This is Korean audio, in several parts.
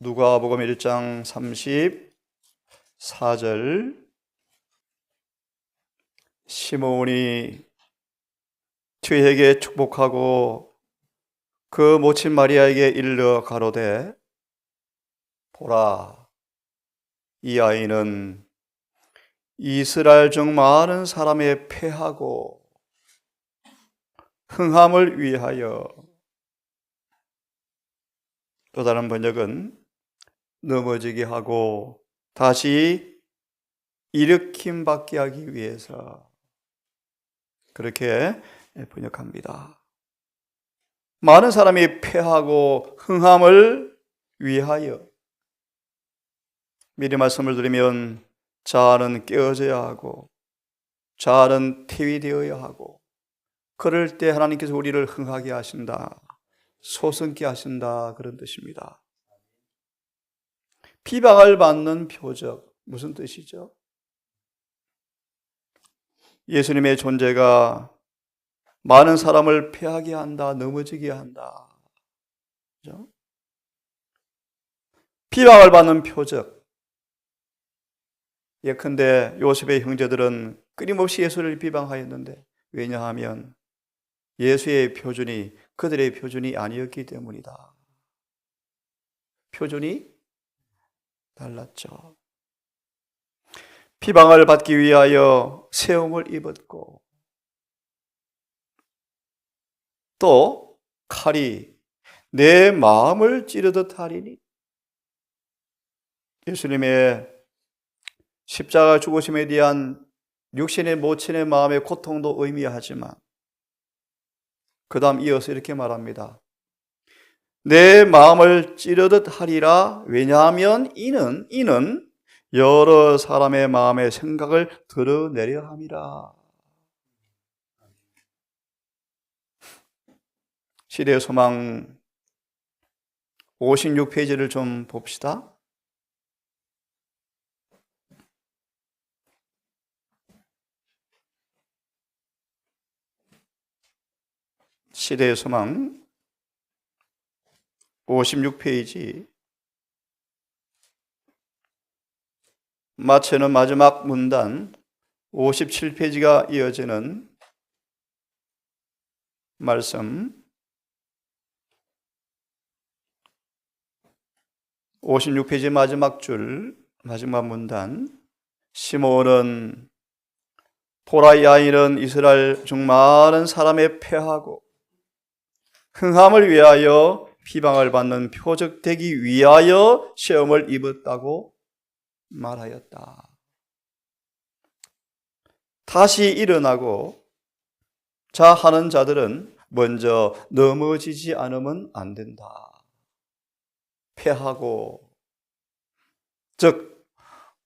누가복음 1장 34절 시므온이 뒤에게 축복하고 그 모친 마리아에게 일러 가로되 보라, 이 아이는 이스라엘 중 많은 사람의 패하고 흥함을 위하여, 또 다른 번역은 넘어지게 하고 다시 일으킴 받게 하기 위해서, 그렇게 번역합니다. 많은 사람이 패하고 흥함을 위하여. 미리 말씀을 드리면 자아는 깨어져야 하고 자아는 퇴위되어야 하고, 그럴 때 하나님께서 우리를 흥하게 하신다, 소성케 하신다, 그런 뜻입니다. 비방을 받는 표적, 무슨 뜻이죠? 예수님의 존재가 많은 사람을 패하게 한다, 넘어지게 한다. 그렇죠? 비방을 받는 표적. 예컨대 요셉의 형제들은 끊임없이 예수를 비방하였는데, 왜냐하면 예수의 표준이 그들의 표준이 아니었기 때문이다. 표준이 달랐죠. 비방을 받기 위하여 세움을 입었고, 또 칼이 내 마음을 찌르듯 하리니. 예수님의 십자가 죽으심에 대한 육신의 모친의 마음의 고통도 의미하지만, 그 다음 이어서 이렇게 말합니다. 내 마음을 찌르듯 하리라. 왜냐하면 이는 여러 사람의 마음의 생각을 드러내려 함이라. 시대의 소망 56페이지를 좀 봅시다. 시대의 소망 56페이지, 마체는 마지막 문단 57페이지가 이어지는 말씀, 56페이지 마지막 줄, 마지막 문단. 시므온은 보라, 이 아이는 이스라엘 중 많은 사람의 패하고 흥함을 위하여 비방을 받는 표적 되기 위하여 시험을 입었다고 말하였다. 다시 일어나고 자 하는 자들은 먼저 넘어지지 않으면 안 된다. 패하고, 즉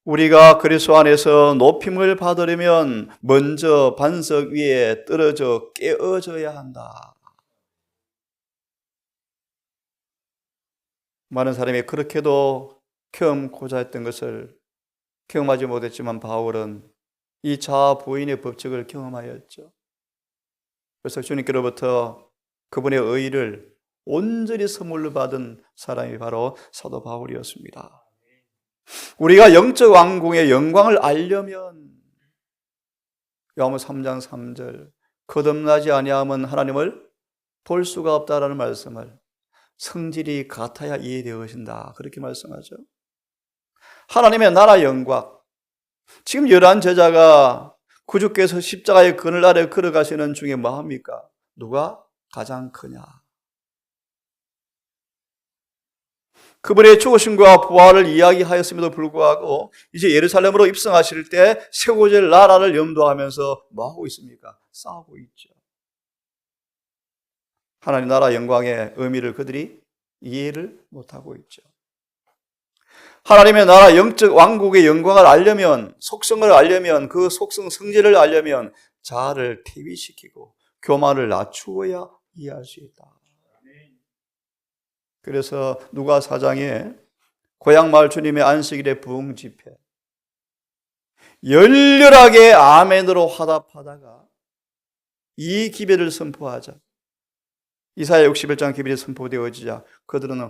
우리가 그리스도 안에서 높임을 받으려면 먼저 반석 위에 떨어져 깨어져야 한다. 많은 사람이 그렇게도 경험하고자 했던 것을 경험하지 못했지만, 바울은 이 자아 부인의 법칙을 경험하였죠. 그래서 주님께로부터 그분의 의를 온전히 선물로 받은 사람이 바로 사도 바울이었습니다. 우리가 영적 왕궁의 영광을 알려면, 요한복음 3장 3절, 거듭나지 아니하면 하나님을 볼 수가 없다라는 말씀을 성질이 같아야 이해되어진다, 그렇게 말씀하죠. 하나님의 나라 영광, 지금 11 제자가 구주께서 십자가의 그늘 아래 걸어가시는 중에 뭐 합니까? 누가 가장 크냐? 그분의 죽으심과 부활을 이야기하였음에도 불구하고 이제 예루살렘으로 입성하실 때 세워질 나라를 염두하면서 뭐 하고 있습니까? 싸우고 있죠. 하나님 나라 영광의 의미를 그들이 이해를 못하고 있죠. 하나님의 나라 영적 왕국의 영광을 알려면, 속성을 알려면, 그 속성 성질을 알려면 자아를 퇴위시키고 교만을 낮추어야 이해할 수 있다. 그래서 누가 4장에 고향마을 주님의 안식일의 부흥 집회, 열렬하게 아멘으로 화답하다가 이 기별을 선포하자, 이사야 61장 기별이 선포되어지자 그들은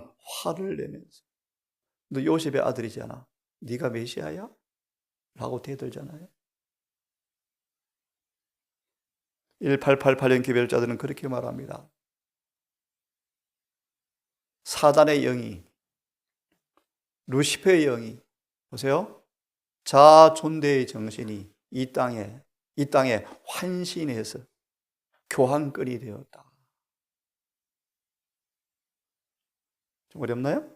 화를 내면서 너 요셉의 아들이잖아. 네가 메시아야? 라고 대들잖아요. 1888년 기별자들은 그렇게 말합니다. 사단의 영이, 루시퍼의 영이, 보세요. 자존대의 정신이 이 땅에 환신해서 교황권이 되었다. 좀 어렵나요?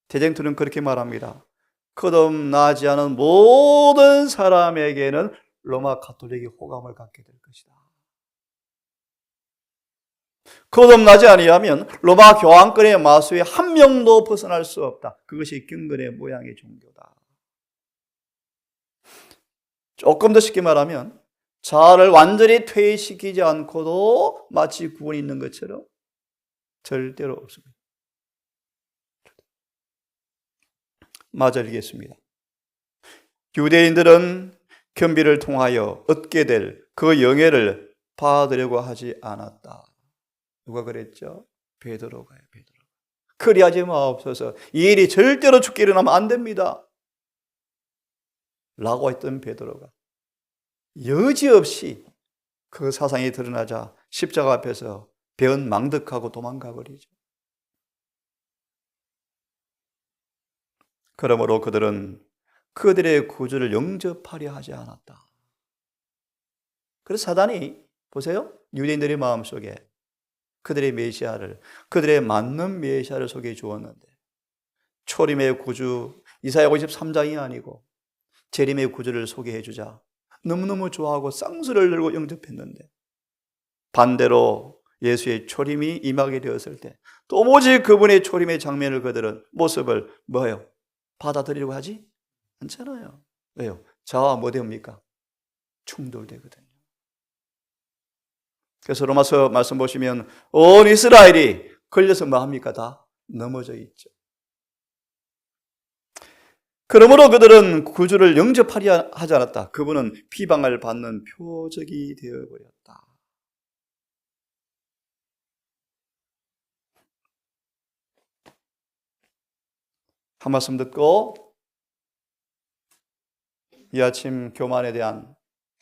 대쟁투는 그렇게 말합니다. 거듭나지 않은 모든 사람에게는 로마 가톨릭이 호감을 갖게 될 것이다. 거듭나지 아니하면 로마 교황권의 마수에 한 명도 벗어날 수 없다. 그것이 경건의 모양의 종교다. 조금 더 쉽게 말하면 자아를 완전히 퇴위시키지 않고도 마치 구원이 있는 것처럼 절대로 없습니다. 마저 읽겠습니다. 유대인들은 겸비를 통하여 얻게 될 그 영예를 받으려고 하지 않았다. 누가 그랬죠? 베드로가요. 베드로. 그리하지 마옵소서. 이 일이 절대로 죽게 일어나면 안 됩니다. 라고 했던 베드로가 여지없이 그 사상이 드러나자 십자가 앞에서 배은망덕하고 도망가 버리죠. 그러므로 그들은 그들의 구주를 영접하려 하지 않았다. 그래서 사단이 보세요. 유대인들의 마음속에 그들의 메시아를, 그들의 맞는 메시아를 소개해 주었는데 초림의 구주 이사야 53장이 아니고 재림의 구주를 소개해 주자 너무너무 좋아하고 쌍수를 들고 영접했는데 반대로 예수의 초림이 임하게 되었을 때 도무지 그분의 초림의 장면을 그들은 모습을 뭐예요? 받아들이려고 하지 않잖아요. 왜요? 자아와 뭐 됩니까? 충돌되거든요. 그래서 로마서 말씀 보시면 온 이스라엘이 걸려서 뭐 합니까? 다 넘어져 있죠. 그러므로 그들은 구주를 영접하려 하지 않았다. 그분은 비방을 받는 표적이 되어버렸다. 한 말씀 듣고 이 아침 교만에 대한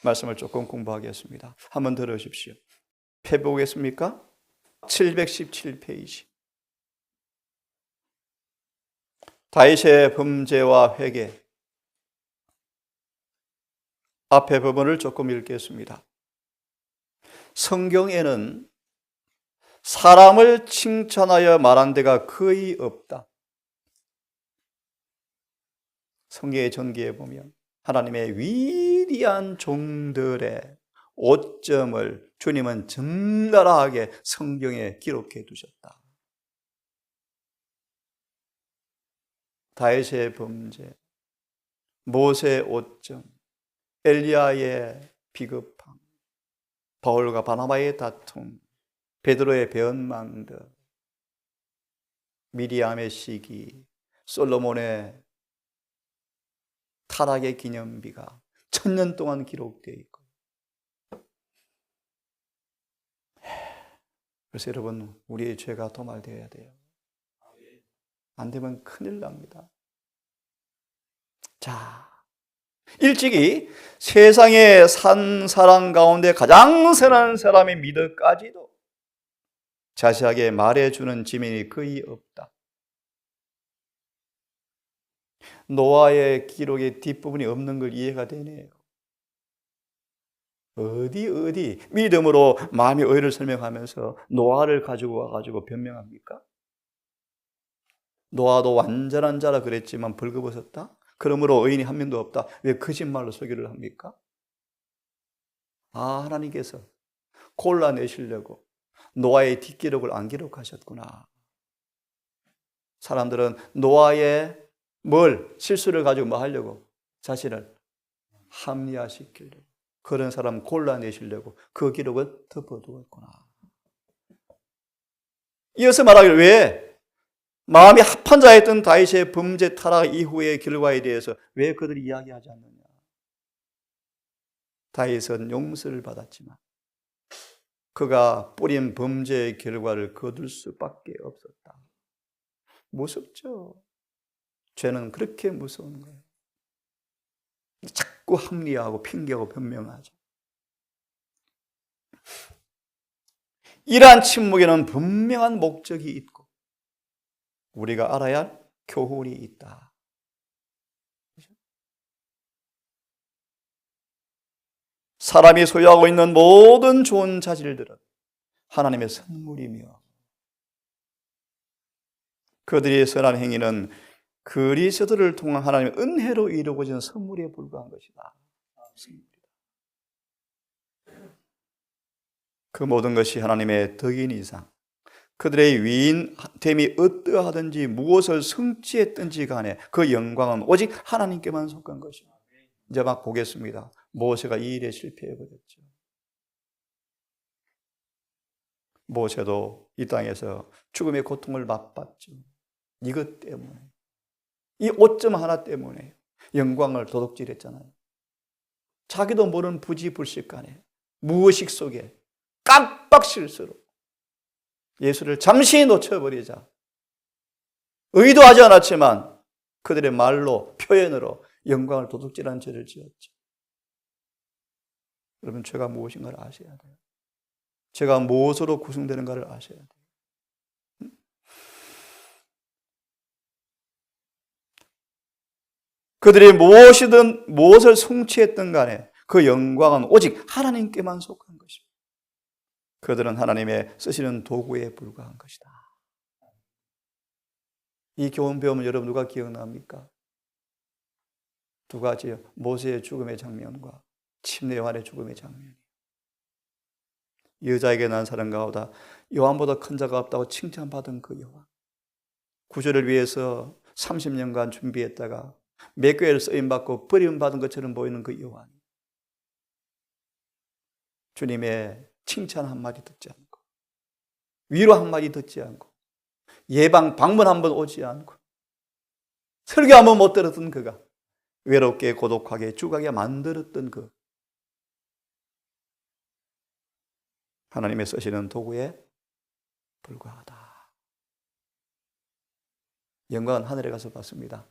말씀을 조금 공부하겠습니다. 한번 들으십시오. 펴보겠습니까? 717페이지. 다윗의 범죄와 회개. 앞에 부분을 조금 읽겠습니다. 성경에는 사람을 칭찬하여 말한 데가 거의 없다. 성경의 전기에 보면 하나님의 위대한 종들의 오점을 주님은 적나라하게 성경에 기록해 두셨다. 다윗의 범죄, 모세의 오점, 엘리야의 비겁함, 바울과 바나바의 다툼, 베드로의 배은망덕, 미리암의 시기, 솔로몬의 타락의 기념비가 1000년 동안 기록되어 있고, 그래서 여러분 우리의 죄가 도말되어야 돼요. 안 되면 큰일 납니다. 자, 일찍이 세상에 산 사람 가운데 가장 선한 사람의 미덕까지도 자세하게 말해주는 지면이 거의 없다. 노아의 기록의 뒷부분이 없는 걸 이해가 되네요. 어디 믿음으로 마음의 의를 설명하면서 노아를 가지고 와가지고 변명합니까? 노아도 완전한 자라 그랬지만 벌거벗었다? 그러므로 의인이 한 명도 없다. 왜 거짓말로 소개를 합니까? 아, 하나님께서 골라내시려고 노아의 뒷기록을 안 기록하셨구나. 사람들은 노아의 실수를 가지고 뭐 하려고? 자신을 합리화시키려고. 그런 사람 골라내시려고 그 기록을 덮어두었구나. 이어서 말하기를 왜? 마음이 합한 자였던 다윗의 범죄 타락 이후의 결과에 대해서 왜 그들이 이야기하지 않느냐? 다윗은 용서를 받았지만 그가 뿌린 범죄의 결과를 거둘 수밖에 없었다. 무섭죠? 죄는 그렇게 무서운 거예요. 자꾸 합리화하고 핑계하고 변명하죠. 이러한 침묵에는 분명한 목적이 있고 우리가 알아야 할 교훈이 있다. 사람이 소유하고 있는 모든 좋은 자질들은 하나님의 선물이며 그들의 선한 행위는 그리스도를 통한 하나님의 은혜로 이루어진 선물에 불과한 것이다. 그 모든 것이 하나님의 덕인 이상 그들의 위인됨이 어떠하든지 무엇을 성취했든지 간에 그 영광은 오직 하나님께만 속한 것입니다. 이제 막 보겠습니다. 모세가 이 일에 실패해버렸죠. 모세도 이 땅에서 죽음의 고통을 맛봤죠. 이것 때문에, 이 오점 하나 때문에 영광을 도둑질했잖아요. 자기도 모르는 부지불식간에 무의식 속에 깜빡 실수로 예수를 잠시 놓쳐버리자 의도하지 않았지만 그들의 말로 표현으로 영광을 도둑질한 죄를 지었죠. 여러분, 죄가 무엇인가를 아셔야 돼요. 죄가 무엇으로 구성되는가를 아셔야 돼요. 그들이 무엇을 성취했든 간에 그 영광은 오직 하나님께만 속한 것입니다. 그들은 하나님의 쓰시는 도구에 불과한 것이다. 이 교훈 배우면 여러분 누가 기억납니까? 두 가지요. 모세의 죽음의 장면과 침례 요한의 죽음의 장면. 여자에게 난 사람 가보다 요한보다 큰 자가 없다고 칭찬받은 그 요한. 구주를 위해서 30년간 준비했다가 몇 교회를 쓰임받고 버림받은 것처럼 보이는 그 요한. 주님의 칭찬 한마디 듣지 않고 위로 한마디 듣지 않고 예방 방문 한번 오지 않고 설교 한번 못 들었던 그가 외롭게 고독하게 죽게 만들었던 그 하나님의 쓰시는 도구에 불과하다. 영광은 하늘에 가서 받습니다.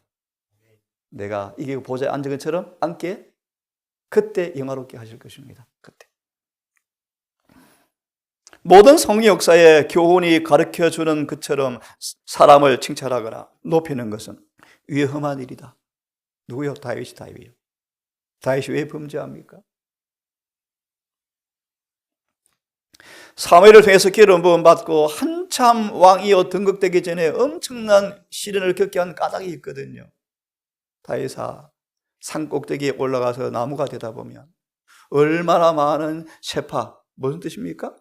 내가 이게 보좌에 앉은 것처럼 앉게 그때 영화롭게 하실 것입니다. 그때. 모든 성경 역사의 교훈이 가르쳐주는 것처럼 사람을 칭찬하거나 높이는 것은 위험한 일이다. 누구요? 다윗이요. 다윗이 왜 범죄합니까? 사무엘을 통해서 기름 부음 받고 한참 왕이여 등극되기 전에 엄청난 시련을 겪게 한 까닭이 있거든요. 다윗아, 산 꼭대기에 올라가서 나무가 되다 보면 얼마나 많은 세파, 무슨 뜻입니까?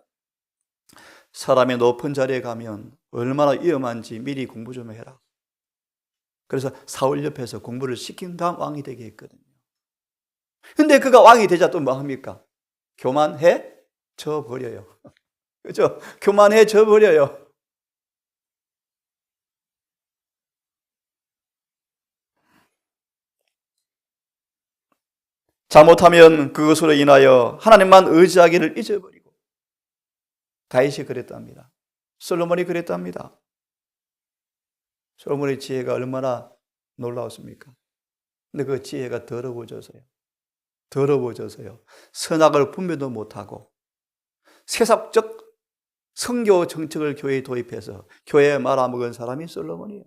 사람이 높은 자리에 가면 얼마나 위험한지 미리 공부 좀 해라. 그래서 사울 옆에서 공부를 시킨 다음 왕이 되게 했거든요. 근데 그가 왕이 되자 또 뭐 합니까? 교만해져 버려요. 그죠? 교만해져 버려요. 잘못하면 그것으로 인하여 하나님만 의지하기를 잊어버리고 다윗이 그랬답니다. 솔로몬이 그랬답니다. 솔로몬의 지혜가 얼마나 놀라웠습니까? 근데 그 지혜가 더러워져서요. 선악을 분별도 못하고 세상적 성교 정책을 교회에 도입해서 교회에 말아먹은 사람이 솔로몬이에요.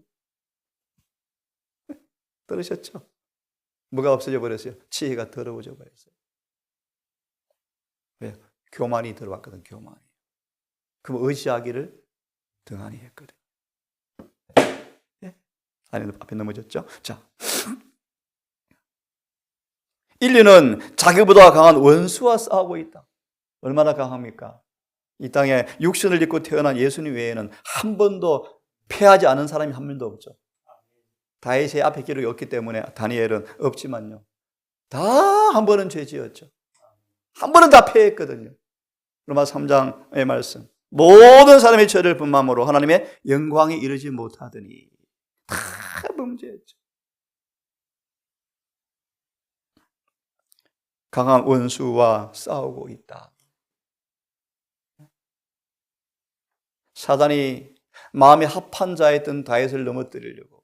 들으셨죠? 뭐가 없어져 버렸어요? 지혜가 더러워져 버렸어요. 왜? 교만이 들어왔거든, 교만이. 그럼 의지하기를 등한히 했거든. 예? 아니, 앞에 넘어졌죠? 자. 인류는 자기보다 강한 원수와 싸우고 있다. 얼마나 강합니까? 이 땅에 육신을 입고 태어난 예수님 외에는 한 번도 패하지 않은 사람이 한 명도 없죠. 다윗의 앞에 기록이 없기 때문에 다니엘은 없지만요. 다 한 번은 죄 지었죠. 한 번은 다 패했거든요. 로마 3장의 말씀. 모든 사람의 죄를 분함으로 하나님의 영광에 이르지 못하더니 다 범죄했죠. 강한 원수와 싸우고 있다. 사단이 마음에 합한 자였던 다윗을 넘어뜨리려고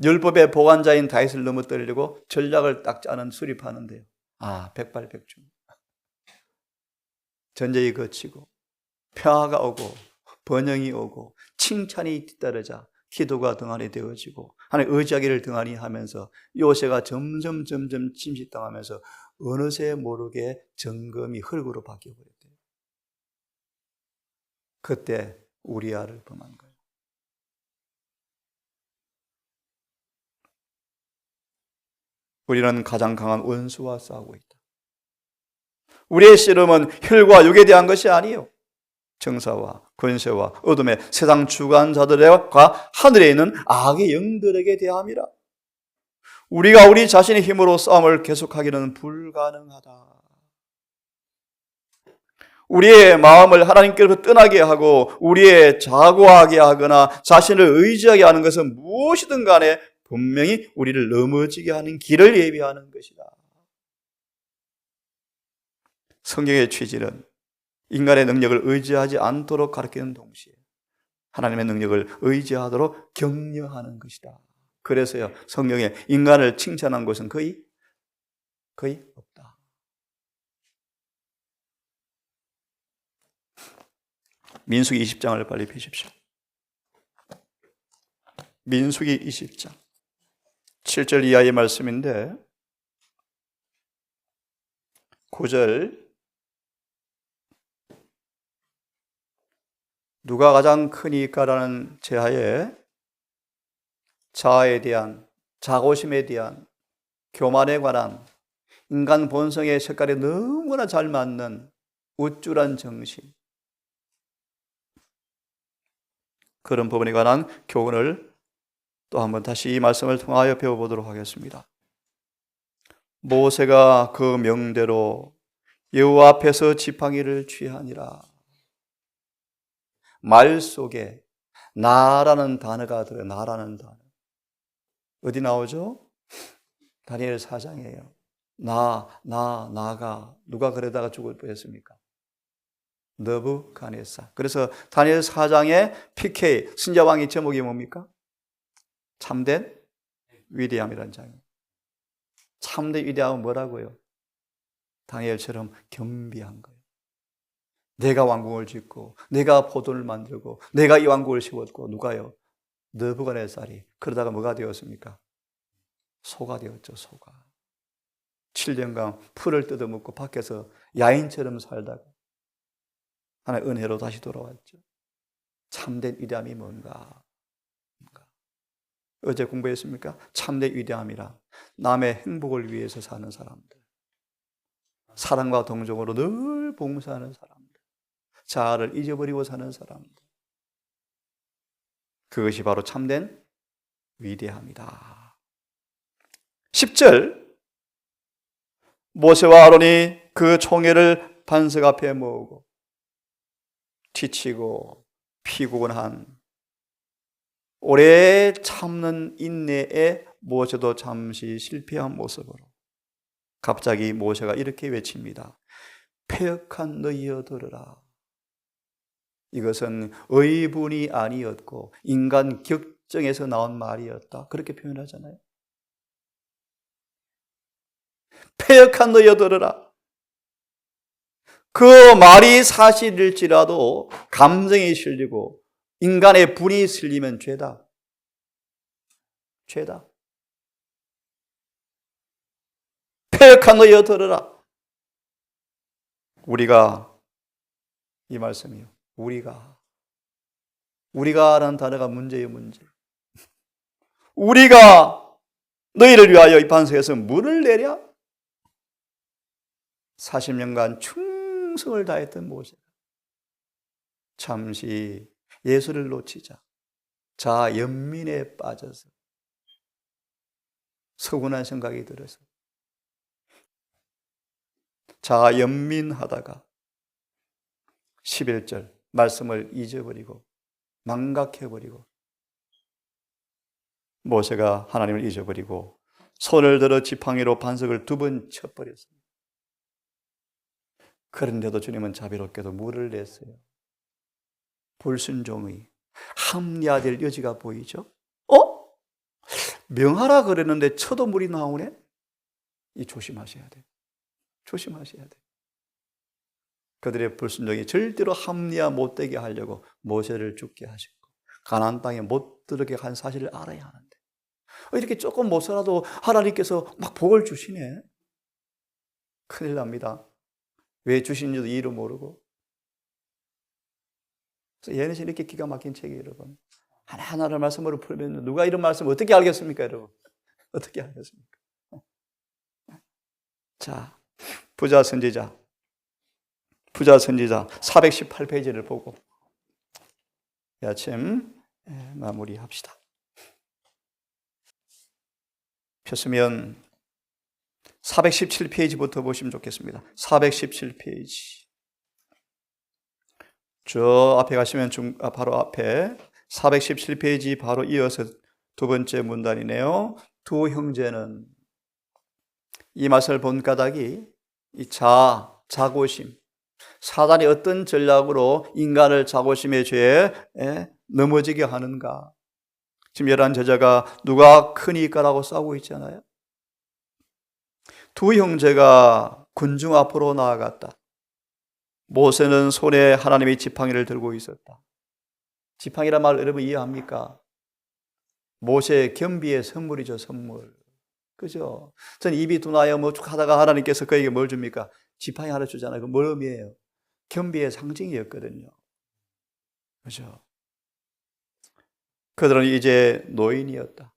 율법의 보관자인 다윗을 넘어뜨리려고 전략을 딱 짜는 수립하는데요. 백발백중. 전쟁이 거치고 평화가 오고 번영이 오고 칭찬이 뒤따르자 기도가 등한히 되어지고 하나님 의지하기를 등한히 하면서 요새가 점점 침식당하면서 어느새 모르게 정금이 흙으로 바뀌어버렸대요. 그때 우리아를 범한 거예요. 우리는 가장 강한 원수와 싸우고 있다. 우리의 씨름은 혈과 육에 대한 것이 아니에요. 정사와 권세와 어둠의 세상 주관자들과 하늘에 있는 악의 영들에게 대함이라. 우리가 우리 자신의 힘으로 싸움을 계속하기는 불가능하다. 우리의 마음을 하나님께로부터 떠나게 하고 우리의 자고하게 하거나 자신을 의지하게 하는 것은 무엇이든 간에 분명히 우리를 넘어지게 하는 길을 예비하는 것이다. 성경의 취지는 인간의 능력을 의지하지 않도록 가르치는 동시에 하나님의 능력을 의지하도록 격려하는 것이다. 그래서요, 성경에 인간을 칭찬한 것은 거의 없다. 민수기 20장을 빨리 펴십시오. 민수기 20장 7절 이하의 말씀인데 9절 누가 가장 크니까라는 제하에 자아에 대한, 자고심에 대한, 교만에 관한 인간 본성의 색깔에 너무나 잘 맞는 우쭐한 정신, 그런 부분에 관한 교훈을 또 한번 다시 이 말씀을 통하여 배워보도록 하겠습니다. 모세가 그 명대로 여호와 앞에서 지팡이를 취하니라. 말 속에 나라는 단어가 들어요. 나라는 단어. 어디 나오죠? 다니엘 4장이에요. 나가. 누가 그러다가 죽을 뻔했습니까? 느부갓네살. 그래서 다니엘 4장의 PK, 승자왕의 제목이 뭡니까? 참된 위대함이라는 장이에요. 참된 위대함은 뭐라고요? 다니엘처럼 겸비한 거예요. 내가 왕궁을 짓고 내가 포도를 만들고 내가 이 왕국을 세웠고 누가요? 느부갓네살이. 그러다가 뭐가 되었습니까? 소가 되었죠. 소가. 7년간 풀을 뜯어먹고 밖에서 야인처럼 살다가 하나의 은혜로 다시 돌아왔죠. 참된 위대함이 뭔가? 어제 공부했습니까? 참된 위대함이라 남의 행복을 위해서 사는 사람들, 사랑과 동정으로 늘 봉사하는 사람들, 자아를 잊어버리고 사는 사람들, 그것이 바로 참된 위대함이다. 10절 모세와 아론이 그 총회를 반석 앞에 모으고 지치고 피곤한 오래 참는 인내에 모세도 잠시 실패한 모습으로 갑자기 모세가 이렇게 외칩니다. 패역한 너희여 들으라. 이것은 의분이 아니었고 인간 격정에서 나온 말이었다. 그렇게 표현하잖아요. 패역한 너희여 들으라. 그 말이 사실일지라도 감정이 실리고 인간의 분이 실리면 죄다. 죄다. 패역한 너희여 들으라. 우리가, 이 말씀이요. 우리가라는 단어가 문제예요, 문제. 우리가 너희를 위하여 이 반석에서 물을 내랴? 40년간 충성을 다했던 모세가 잠시 예수를 놓치자 자아 연민에 빠져서 서운한 생각이 들어서 자아 연민하다가 11절 말씀을 잊어버리고 망각해버리고 모세가 하나님을 잊어버리고 손을 들어 지팡이로 반석을 2번 쳐버렸습니다. 그런데도 주님은 자비롭게도 물을 냈어요. 불순종의 합리화될 여지가 보이죠? 명하라 그랬는데 쳐도 물이 나오네? 이 조심하셔야 돼요. 조심하셔야 돼요. 그들의 불순종이 절대로 합리화 못되게 하려고 모세를 죽게 하셨고 가나안 땅에 못 들어게 한 사실을 알아야 하는데 이렇게 조금 못 살아도 하나님께서 막 복을 주시네. 큰일 납니다. 왜 주시는지도 이유를 모르고. 그래서 예언에서 이렇게 기가 막힌 책이 여러분. 하나하나를 말씀으로 풀면 누가 이런 말씀을 어떻게 알겠습니까, 여러분? 어떻게 알겠습니까? 자, 부자 선지자 418페이지를 보고 이 아침 마무리합시다. 폈으면 417페이지부터 보시면 좋겠습니다. 417페이지. 저 앞에 가시면 바로 앞에 417페이지 바로 이어서 두 번째 문단이네요. 두 형제는 이 맛을 본 까닭이 이 자고심, 사단이 어떤 전략으로 인간을 자고심의 죄에 넘어지게 하는가. 지금 11제자가 누가 크니까라고 싸우고 있잖아요. 두 형제가 군중 앞으로 나아갔다. 모세는 손에 하나님의 지팡이를 들고 있었다. 지팡이란 말 여러분 이해합니까? 모세의 겸비의 선물이죠, 선물. 그죠? 전 입이 둔하여 뭐 쭉 하다가 하나님께서 그에게 뭘 줍니까? 지팡이 하나 주잖아요. 그 뭘 의미해요? 겸비의 상징이었거든요. 그죠? 그들은 이제 노인이었다.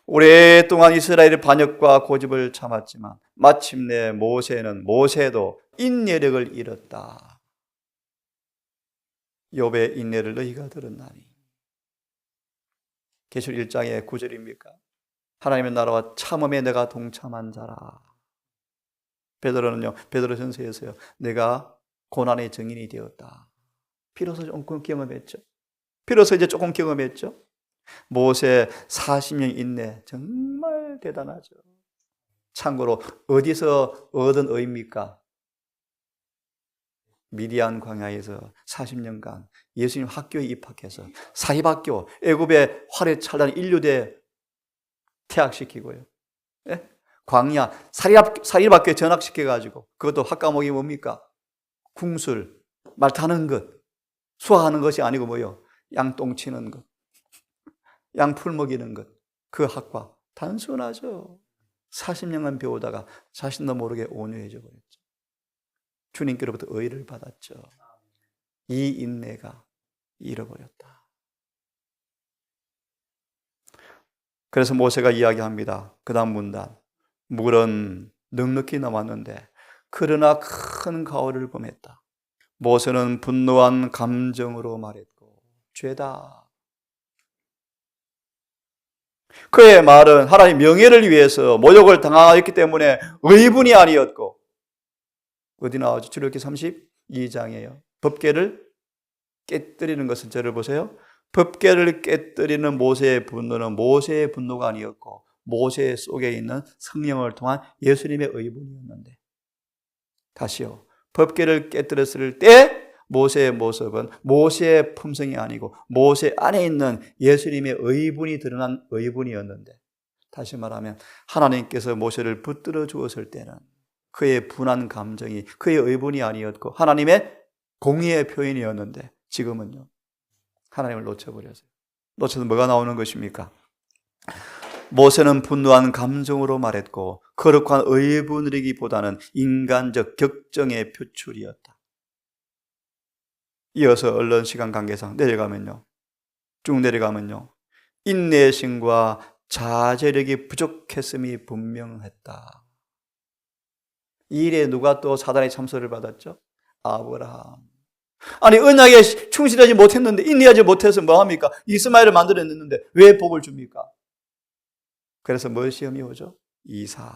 오랫동안 이스라엘의 반역과 고집을 참았지만 마침내 모세도 인내력을 잃었다. 욥의 인내를 너희가 들었나니. 계시록 1장의 9절입니까? 하나님의 나라와 참음에 내가 동참한 자라. 베드로전서에서요. 내가 고난의 증인이 되었다. 비로소 조금 경험했죠. 모세 40년 인내 정말 대단하죠. 참고로 어디서 얻은 의입니까? 미디안 광야에서 40년간 예수님 학교에 입학해서 사립학교, 애굽의 활에 찬란 인류대 퇴학시키고요. 예? 광야, 사립학교에 전학시켜가지고 그것도 학과목이 뭡니까? 궁술, 말 타는 것, 수화하는 것이 아니고 뭐요? 양똥 치는 것, 양풀 먹이는 것. 그 학과 단순하죠. 40년간 배우다가 자신도 모르게 온유해져 버렸죠. 주님께로부터 의를 받았죠. 이 인내가 잃어버렸다. 그래서 모세가 이야기합니다. 그 다음 문단. 물은 넉넉히 남았는데 그러나 큰 가오를 범했다. 모세는 분노한 감정으로 말했고 죄다. 그의 말은 하나님 명예를 위해서 모욕을 당하였기 때문에 의분이 아니었고 어디 나오죠? 출애굽기 32장이에요. 법궤를 깨뜨리는 것은 저를 보세요. 법궤를 깨뜨리는 모세의 분노는 모세의 분노가 아니었고 모세 속에 있는 성령을 통한 예수님의 의분이었는데 다시요. 법궤를 깨뜨렸을 때 모세의 모습은 모세의 품성이 아니고 모세 안에 있는 예수님의 의분이 드러난 의분이었는데 다시 말하면 하나님께서 모세를 붙들어 주었을 때는 그의 분한 감정이 그의 의분이 아니었고 하나님의 공의의 표현이었는데 지금은요. 하나님을 놓쳐버렸어요. 놓쳐서 뭐가 나오는 것입니까? 모세는 분노한 감정으로 말했고 거룩한 의분이기보다는 인간적 격정의 표출이었다. 이어서 얼른 시간 관계상 쭉 내려가면요. 인내심과 자제력이 부족했음이 분명했다. 이 일에 누가 또 사단의 참소를 받았죠? 아브라함. 아니 언약에 충실하지 못했는데 인내하지 못해서 뭐합니까? 이스마엘을 만들어냈는데 왜 복을 줍니까? 그래서 뭘 시험이 오죠? 이삭.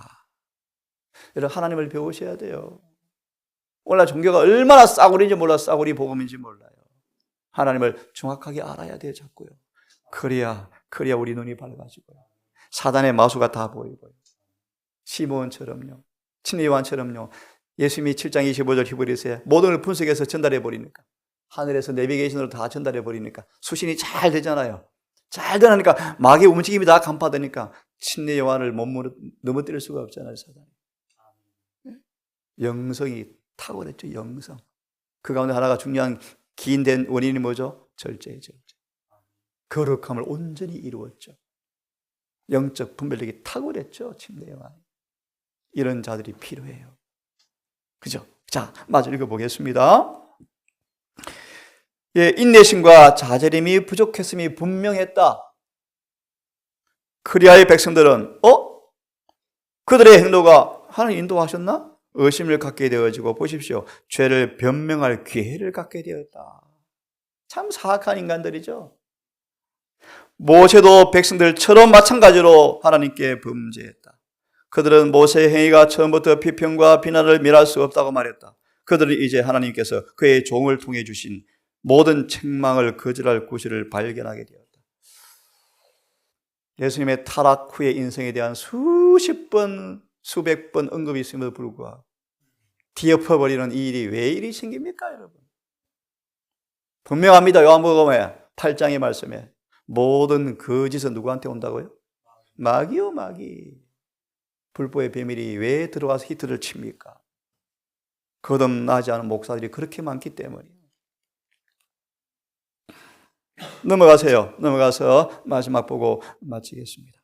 여러분 하나님을 배우셔야 돼요. 오늘날 종교가 얼마나 싸구리인지 몰라 싸구리 복음인지 몰라요. 하나님을 정확하게 알아야 돼요. 자꾸요. 그래야 우리 눈이 밝아지고요. 사단의 마수가 다 보이고요. 시몬처럼요. 친요한처럼요. 예수님이 7장 25절 히브리서에 모든 걸 분석해서 전달해 버리니까 하늘에서 내비게이션으로 다 전달해 버리니까 수신이 잘 되잖아요. 잘 드러나니까 마귀의 움직임이 다 간파되니까 침례 요한을 못 넘어뜨릴 수가 없잖아요, 사단이. 영성이 탁월했죠, 영성. 그 가운데 하나가 중요한 기인된 원인이 뭐죠? 절제죠. 거룩함을 온전히 이루었죠. 영적 분별력이 탁월했죠, 침례 요한. 이런 자들이 필요해요. 그죠? 자, 마저 읽어보겠습니다. 예, 인내심과 자제림이 부족했음이 분명했다. 크리아의 백성들은 그들의 행도가 하나님 인도하셨나? 의심을 갖게 되어지고 보십시오. 죄를 변명할 기회를 갖게 되었다. 참 사악한 인간들이죠. 모세도 백성들처럼 마찬가지로 하나님께 범죄했다. 그들은 모세의 행위가 처음부터 비평과 비난을 면할 수 없다고 말했다. 그들은 이제 하나님께서 그의 종을 통해 주신 모든 책망을 거절할 구실을 발견하게 되었다. 예수님의 타락 후의 인생에 대한 수십 번, 수백 번 언급이 있음에도 불구하고 뒤엎어버리는 이 일이 왜 이리 생깁니까, 여러분? 분명합니다. 요한복음에 8장의 말씀에 모든 거짓은 누구한테 온다고요? 마귀요, 마귀. 불법의 비밀이 왜 들어와서 히트를 칩니까? 거듭나지 않은 목사들이 그렇게 많기 때문이에요. 넘어가서 마지막 보고 마치겠습니다.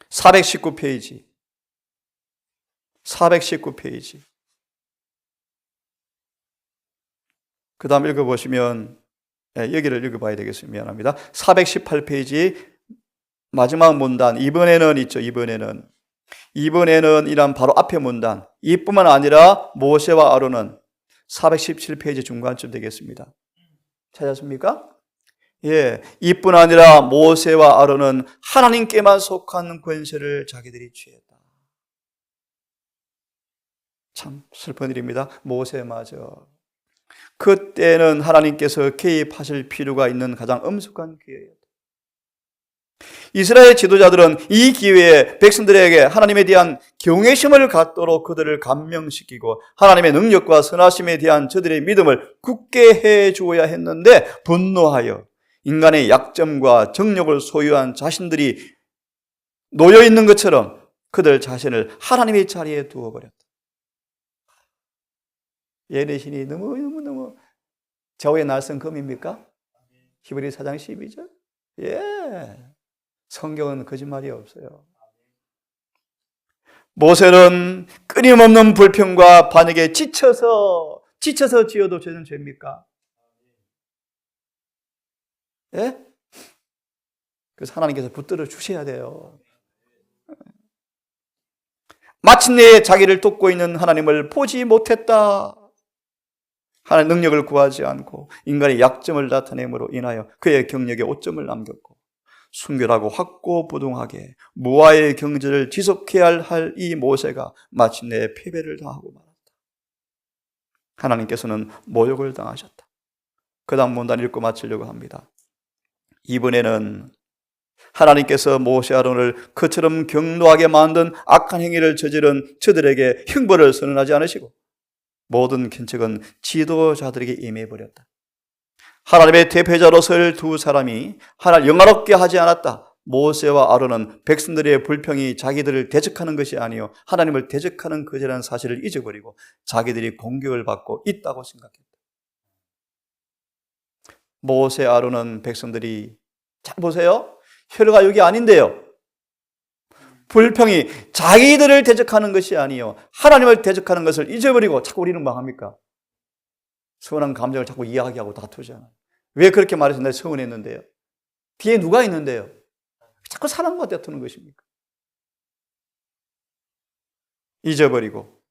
419페이지. 그 다음 읽어보시면, 여기를 읽어봐야 되겠습니다. 미안합니다. 418페이지 마지막 문단, 이번에는 있죠. 이번에는 이란 바로 앞에 문단, 이뿐만 아니라 모세와 아론은 417페이지 중간쯤 되겠습니다. 찾았습니까? 예, 이뿐 아니라 모세와 아론은 하나님께만 속한 권세를 자기들이 취했다. 참 슬픈 일입니다. 모세마저. 그때는 하나님께서 개입하실 필요가 있는 가장 엄숙한 기회였다. 이스라엘 지도자들은 이 기회에 백성들에게 하나님에 대한 경외심을 갖도록 그들을 감명시키고 하나님의 능력과 선하심에 대한 저들의 믿음을 굳게 해 주어야 했는데 분노하여 인간의 약점과 정욕을 소유한 자신들이 놓여 있는 것처럼 그들 자신을 하나님의 자리에 두어버렸다. 예레신이 너무 좌우의 날선 검입니까? 히브리 4장 12절? 예. 성경은 거짓말이 없어요. 모세는 끊임없는 불평과 반역에 지쳐서 지어도 죄는 죄입니까? 예? 그래서 하나님께서 붙들어 주셔야 돼요. 마침내 자기를 돕고 있는 하나님을 보지 못했다. 하나님의 능력을 구하지 않고 인간의 약점을 나타냄으로 인하여 그의 경력에 오점을 남겼고 순결하고 확고부동하게 무아의 경제를 지속해야 할 이 모세가 마침내 패배를 당하고 말았다. 하나님께서는 모욕을 당하셨다. 그 다음 문단 읽고 마치려고 합니다. 이번에는 하나님께서 모세 아론을 그처럼 경노하게 만든 악한 행위를 저지른 저들에게 형벌을 선언하지 않으시고 모든 견책은 지도자들에게 임해버렸다. 하나님의 대표자로 설 두 사람이 하나님을 영화롭게 하지 않았다. 모세와 아론은 백성들의 불평이 자기들을 대적하는 것이 아니요 하나님을 대적하는 것이라는 사실을 잊어버리고 자기들이 공격을 받고 있다고 생각했다. 모세 아론은 백성들이 잘 보세요. 혈의가 여기 아닌데요. 불평이 자기들을 대적하는 것이 아니요 하나님을 대적하는 것을 잊어버리고 자꾸 우리는 뭐 합니까? 서운한 감정을 자꾸 이야기하고 다투잖아요. 왜 그렇게 말해서 내가 서운했는데요? 뒤에 누가 있는데요? 자꾸 사람과 다투는 것입니까? 잊어버리고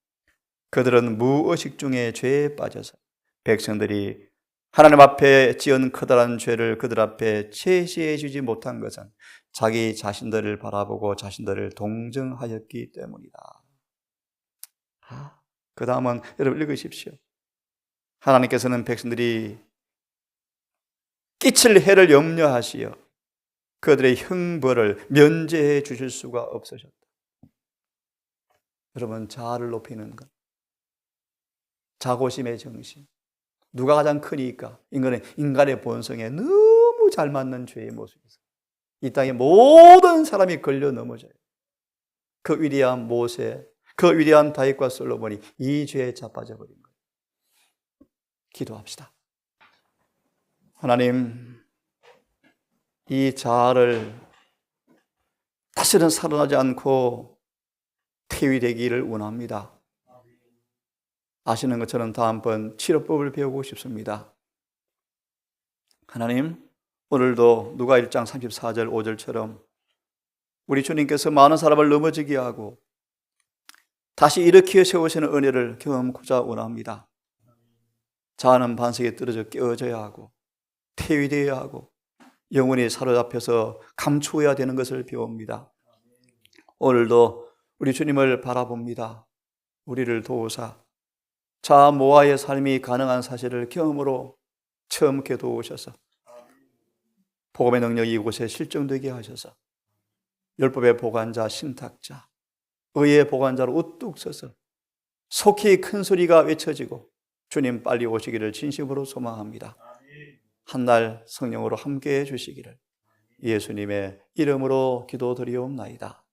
그들은 무의식 중에 죄에 빠져서 백성들이 하나님 앞에 지은 커다란 죄를 그들 앞에 제시해 주지 못한 것은 자기 자신들을 바라보고 자신들을 동정하였기 때문이다. 그 다음은 여러분 읽으십시오. 하나님께서는 백성들이 끼칠 해를 염려하시어 그들의 형벌을 면제해 주실 수가 없으셨다. 여러분, 자아를 높이는 것, 자고심의 정신, 누가 가장 크니까 인간의 본성에 너무 너무 잘 맞는 죄의 모습이죠. 이 땅의 모든 사람이 걸려 넘어져요. 그 위대한 모세, 그 위대한 다윗과 솔로몬이 이 죄에 자빠져 버린 거예요. 기도합시다. 하나님, 이 자아를 다시는 살아나지 않고 퇴위되기를 원합니다. 아시는 것처럼 다음번 치료법을 배우고 싶습니다. 하나님, 오늘도 누가 1장 34절 5절처럼 우리 주님께서 많은 사람을 넘어지게 하고 다시 일으켜 세우시는 은혜를 경험하고자 원합니다. 자아는 반석에 떨어져 깨어져야 하고 퇴위되어야 하고 영혼이 사로잡혀서 감추어야 되는 것을 배웁니다. 오늘도 우리 주님을 바라봅니다. 우리를 도우사 자아 모아의 삶이 가능한 사실을 경험으로 처음게 도우셔서 복음의 능력이 이곳에 실정되게 하셔서 율법의 보관자, 신탁자, 의의 보관자로 우뚝 서서 속히 큰 소리가 외쳐지고 주님 빨리 오시기를 진심으로 소망합니다. 한날 성령으로 함께해 주시기를 예수님의 이름으로 기도드리옵나이다.